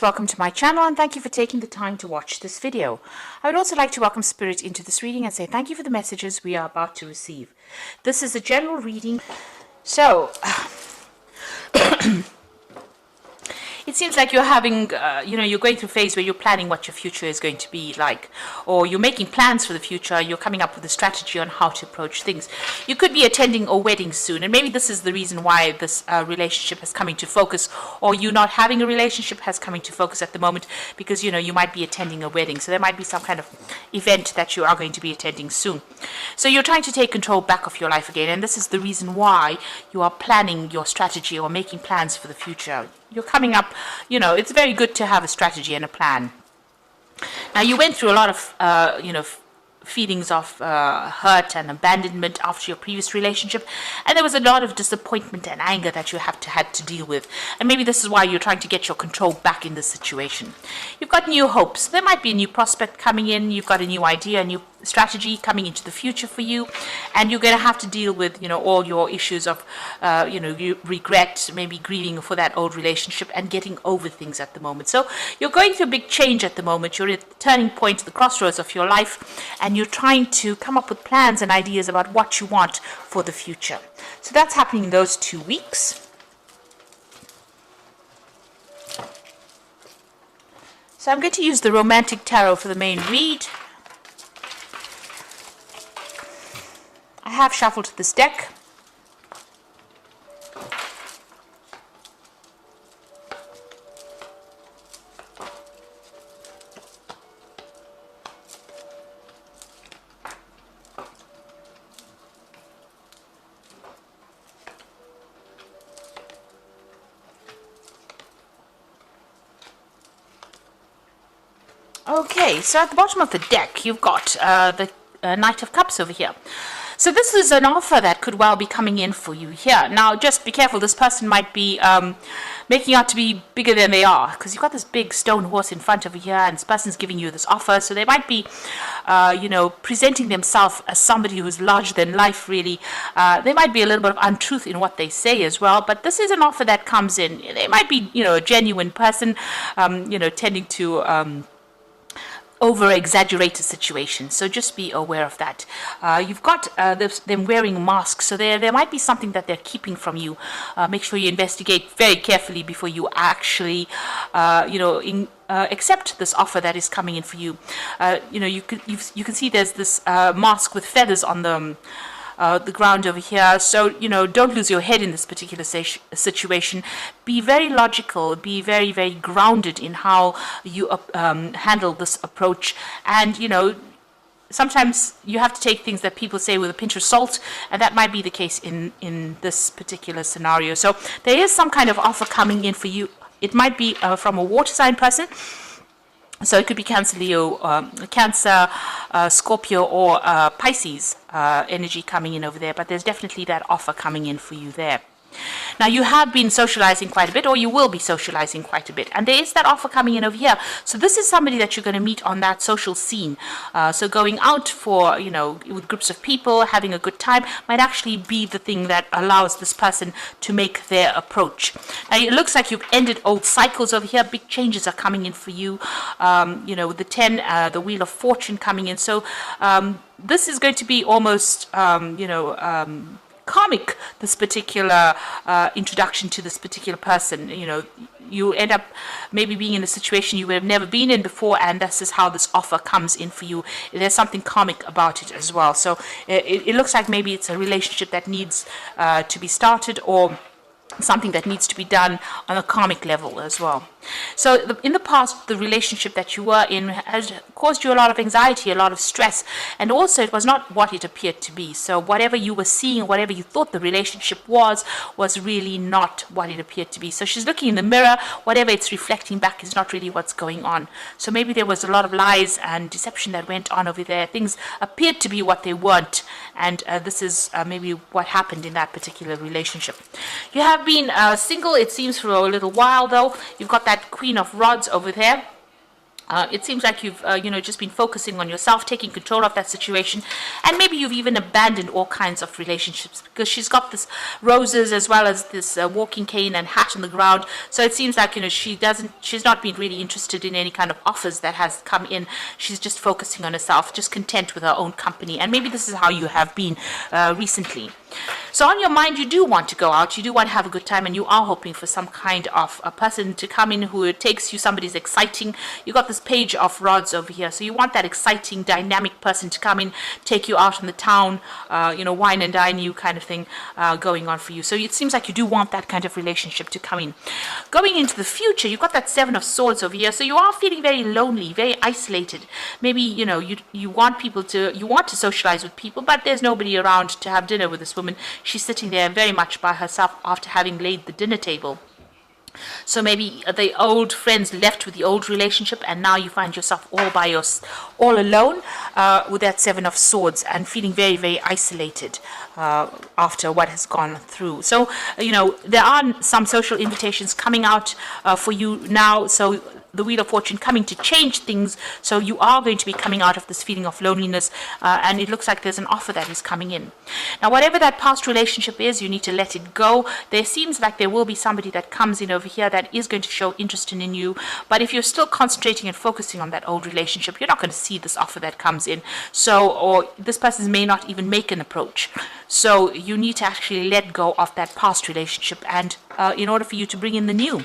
Welcome to my channel and thank you for taking the time to watch this video. I would also like to welcome Spirit into this reading and say thank you for the messages we are about to receive. This is a general reading. So, it seems like you're having, you're going through a phase where you're planning what your future is going to be like, or you're making plans for the future, you're coming up with a strategy on how to approach things. You could be attending a wedding soon, and maybe this is the reason why this relationship has come into focus, or you not having a relationship has come into focus at the moment, because, you might be attending a wedding, so there might be some kind of event that you are going to be attending soon. So you're trying to take control back of your life again, and this is the reason why you are planning your strategy or making plans for the future. You're coming up, it's very good to have a strategy and a plan. Now, you went through a lot of, feelings of hurt and abandonment after your previous relationship, and there was a lot of disappointment and anger that you had to deal with, and maybe this is why you're trying to get your control back in this situation. You've got new hopes. There might be a new prospect coming in. You've got a new idea, a new strategy coming into the future for you, and you're going to have to deal with all your issues of you regret, maybe grieving for that old relationship and getting over things at the moment. So you're going through a big change at the moment. You're at the turning point, the crossroads of your life, and you're trying to come up with plans and ideas about what you want for the future. So that's happening in those 2 weeks. So I'm going to use the Romantic Tarot for the main read. I have shuffled this deck. Okay, so at the bottom of the deck, you've got the Knight of Cups over here. So this is an offer that could well be coming in for you here. Now, just be careful. This person might be making out to be bigger than they are, because you've got this big stone horse in front over here, and this person's giving you this offer. So they might be, presenting themselves as somebody who's larger than life, really. They might be a little bit of untruth in what they say as well, but this is an offer that comes in. They might be, a genuine person, tending to over-exaggerated situation, so just be aware of that. You've got them wearing masks, so there might be something that they're keeping from you. Make sure you investigate very carefully before you actually accept this offer that is coming in for you. You can see there's this mask with feathers on the ground over here. So, don't lose your head in this particular situation. Be very logical, be very, very grounded in how you handle this approach. And, sometimes you have to take things that people say with a pinch of salt, and that might be the case in this particular scenario. So there is some kind of offer coming in for you. It might be from a water sign person. So it could be Cancer, Leo, Cancer, Scorpio, or Pisces energy coming in over there. But there's definitely that offer coming in for you there. Now, you have been socializing quite a bit, or you will be socializing quite a bit, and there is that offer coming in over here. So this is somebody that you're going to meet on that social scene. So going out for, with groups of people, having a good time, might actually be the thing that allows this person to make their approach. Now, it looks like you've ended old cycles over here. Big changes are coming in for you. With the 10, the Wheel of Fortune coming in. So this is going to be almost, karmic, this particular introduction to this particular person. You end up maybe being in a situation you would have never been in before, and this is how this offer comes in for you. There's something karmic about it as well. So it looks like maybe it's a relationship that needs to be started, or something that needs to be done on a karmic level as well. So in the past, the relationship that you were in has caused you a lot of anxiety, a lot of stress, and also it was not what it appeared to be. So whatever you were seeing, whatever you thought the relationship was really not what it appeared to be. So she's looking in the mirror, whatever it's reflecting back is not really what's going on. So maybe there was a lot of lies and deception that went on over there. Things appeared to be what they weren't, and this is maybe what happened in that particular relationship. You have been single, it seems, for a little while, though. You've got that Queen of Rods over there. It seems like you've, just been focusing on yourself, taking control of that situation, and maybe you've even abandoned all kinds of relationships because she's got this roses as well as this walking cane and hat on the ground. So it seems like she's not been really interested in any kind of offers that has come in. She's just focusing on herself, just content with her own company, and maybe this is how you have been recently. So on your mind, you do want to go out, you do want to have a good time, and you are hoping for some kind of a person to come in who takes you, somebody's exciting. You got this page of rods over here, so you want that exciting, dynamic person to come in, take you out in the town, wine and dine you kind of thing going on for you. So it seems like you do want that kind of relationship to come in. Going into the future, you've got that Seven of Swords over here, so you are feeling very lonely, very isolated. Maybe, you want to socialize with people, but there's nobody around to have dinner with this woman. She's sitting there very much by herself after having laid the dinner table. So maybe the old friends left with the old relationship, and now you find yourself all alone with that Seven of Swords and feeling very, very isolated after what has gone through. So, there are some social invitations coming out for you now. So the Wheel of Fortune coming to change things. So you are going to be coming out of this feeling of loneliness, and it looks like there's an offer that is coming in. Now, whatever that past relationship is, you need to let it go. There seems like there will be somebody that comes in over here that is going to show interest in you, but if you're still concentrating and focusing on that old relationship, you're not going to see this offer that comes in. So, or this person may not even make an approach. So you need to actually let go of that past relationship, and in order for you to bring in the new.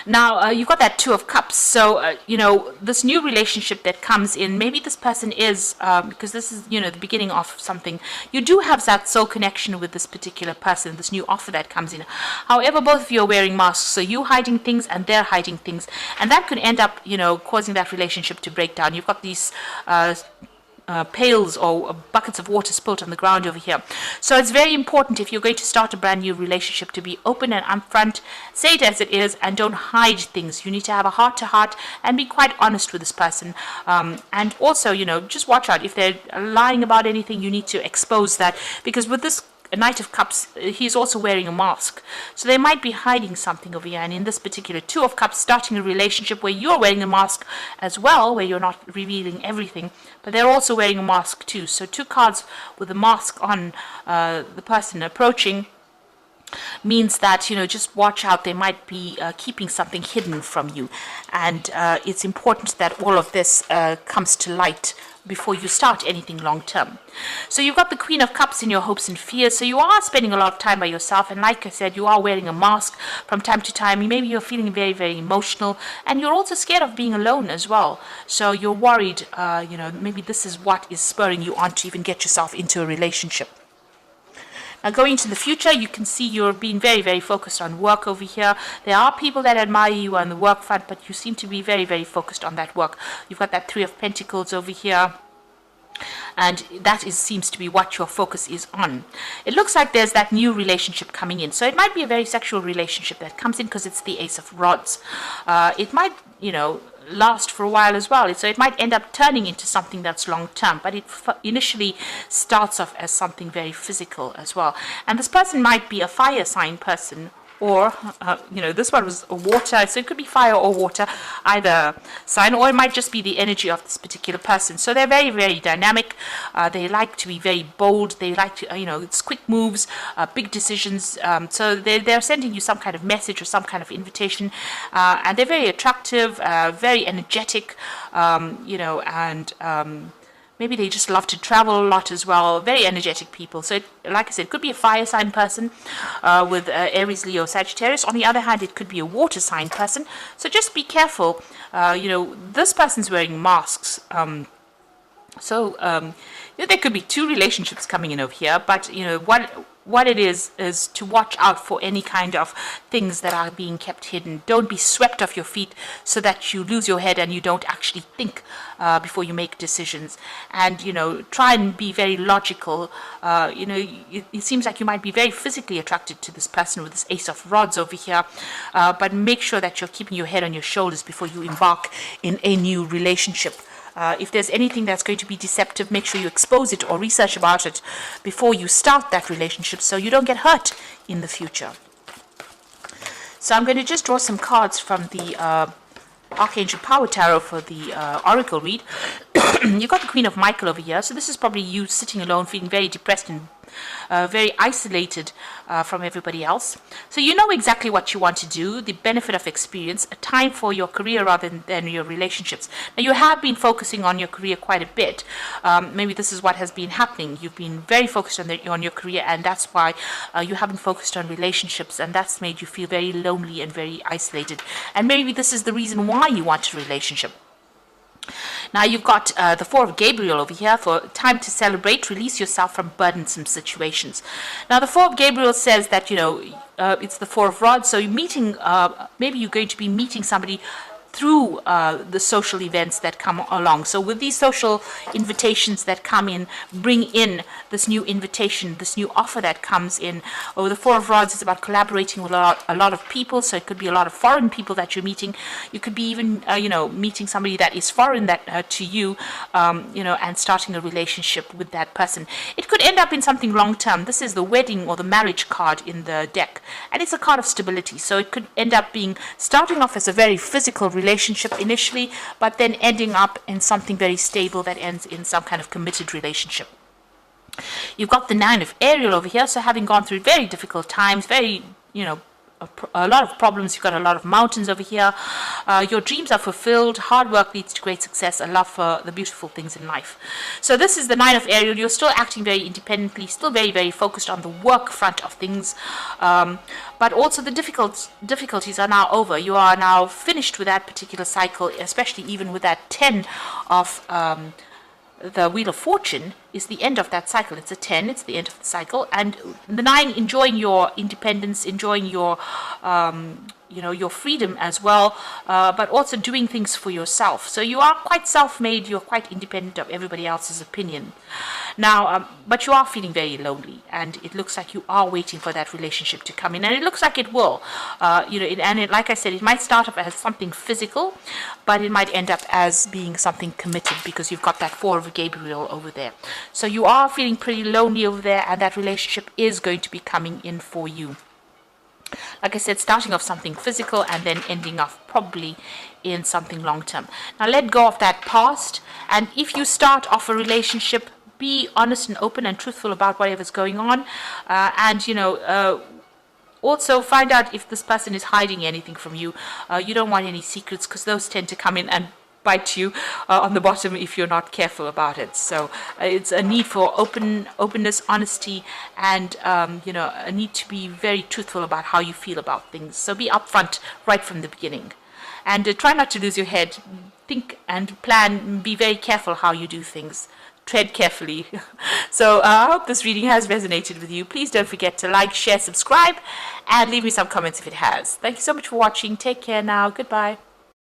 Now, you've got that Two of Cups. So, this new relationship that comes in, maybe this person is, because this is, the beginning of something. You do have that soul connection with this particular person, this new offer that comes in. However, both of you are wearing masks. So you hiding things and they're hiding things. And that could end up, causing that relationship to break down. You've got these pails or buckets of water spilt on the ground over here. So it's very important, if you're going to start a brand new relationship, to be open and upfront, say it as it is, and don't hide things. You need to have a heart-to-heart and be quite honest with this person. And also, just watch out. If they're lying about anything, you need to expose that, because with this Knight of Cups, he's also wearing a mask. So they might be hiding something over here. And in this particular Two of Cups, starting a relationship where you're wearing a mask as well, where you're not revealing everything, but they're also wearing a mask too. So two cards with a mask on the person approaching means that, just watch out. They might be keeping something hidden from you. And it's important that all of this comes to light before you start anything long term. So you've got the Queen of Cups in your hopes and fears. So you are spending a lot of time by yourself, and like I said, you are wearing a mask from time to time. Maybe you're feeling very, very emotional, and you're also scared of being alone as well. So you're worried, maybe this is what is spurring you on to even get yourself into a relationship. Now, going into the future, you can see you're being very, very focused on work over here. There are people that admire you on the work front, but you seem to be very, very focused on that work. You've got that Three of Pentacles over here, and that seems to be what your focus is on. It looks like there's that new relationship coming in. So it might be a very sexual relationship that comes in because it's the Ace of Rods. It might, last for a while as well. So it might end up turning into something that's long term, but it initially starts off as something very physical as well. And this person might be a fire sign person, or this one was water, so it could be fire or water, either sign, or it might just be the energy of this particular person. So they're very, very dynamic. They like to be very bold. They like to, it's quick moves, big decisions. So they're sending you some kind of message or some kind of invitation, and they're very attractive, very energetic, and maybe they just love to travel a lot as well. Very energetic people. So, like I said, it could be a fire sign person with Aries, Leo, Sagittarius. On the other hand, it could be a water sign person. So just be careful. This person's wearing masks. There could be two relationships coming in over here. But, what it is to watch out for any kind of things that are being kept hidden. Don't be swept off your feet so that you lose your head and you don't actually think before you make decisions. And, try and be very logical. It seems like you might be very physically attracted to this person with this Ace of Rods over here. But make sure that you're keeping your head on your shoulders before you embark in a new relationship. If there's anything that's going to be deceptive, make sure you expose it or research about it before you start that relationship so you don't get hurt in the future. So I'm going to just draw some cards from the Archangel Power Tarot for the Oracle read. You've got the Queen of Michael over here. So this is probably you sitting alone, feeling very depressed and very isolated from everybody else. So you know exactly what you want to do, the benefit of experience, a time for your career rather than your relationships. Now you have been focusing on your career quite a bit. Maybe this is what has been happening. You've been very focused on your career, and that's why you haven't focused on relationships, and that's made you feel very lonely and very isolated. And maybe this is the reason why you want a relationship. Now you've got the Four of Gabriel over here for time to celebrate, release yourself from burdensome situations. Now the Four of Gabriel says that, it's the Four of Rods, so you're meeting, maybe you're going to be meeting somebody through the social events that come along. So with these social invitations that come in, bring in this new invitation, this new offer that comes in. Or the Four of Rods is about collaborating with a lot of people. So it could be a lot of foreign people that you're meeting. You could be even, meeting somebody that is foreign that to you, and starting a relationship with that person. It could end up in something long term. This is the wedding or the marriage card in the deck, and it's a card of stability. So it could end up being starting off as a very physical relationship initially, but then ending up in something very stable that ends in some kind of committed relationship. You've got the Nine of Ariel over here, so having gone through very difficult times, very, a lot of problems, you've got a lot of mountains over here. Your dreams are fulfilled, hard work leads to great success, a love for the beautiful things in life. So this is the Nine of Ariel. You're still acting very independently, still very, very focused on the work front of things, but also the difficulties are now over. You are now finished with that particular cycle, especially even with that 10 of the Wheel of Fortune is the end of that cycle. It's a 10, it's the end of the cycle. And the 9, enjoying your independence, enjoying your, your freedom as well, but also doing things for yourself. So you are quite self-made, you're quite independent of everybody else's opinion. Now, but you are feeling very lonely, and it looks like you are waiting for that relationship to come in, and it looks like it will. Like I said, it might start off as something physical, but it might end up as being something committed, because you've got that Four of Gabriel over there. So you are feeling pretty lonely over there, and that relationship is going to be coming in for you. Like I said, starting off something physical and then ending off probably in something long-term. Now let go of that past, and if you start off a relationship, be honest and open and truthful about whatever's going on, also find out if this person is hiding anything from you. You don't want any secrets, because those tend to come in and bite you on the bottom if you're not careful about it. So it's a need for openness, honesty, and a need to be very truthful about how you feel about things. So be upfront right from the beginning, and try not to lose your head. Think and plan. Be very careful how you do things. Tread carefully. So I hope this reading has resonated with you. Please don't forget to like, share, subscribe, and leave me some comments if it has. Thank you so much for watching. Take care now. Goodbye.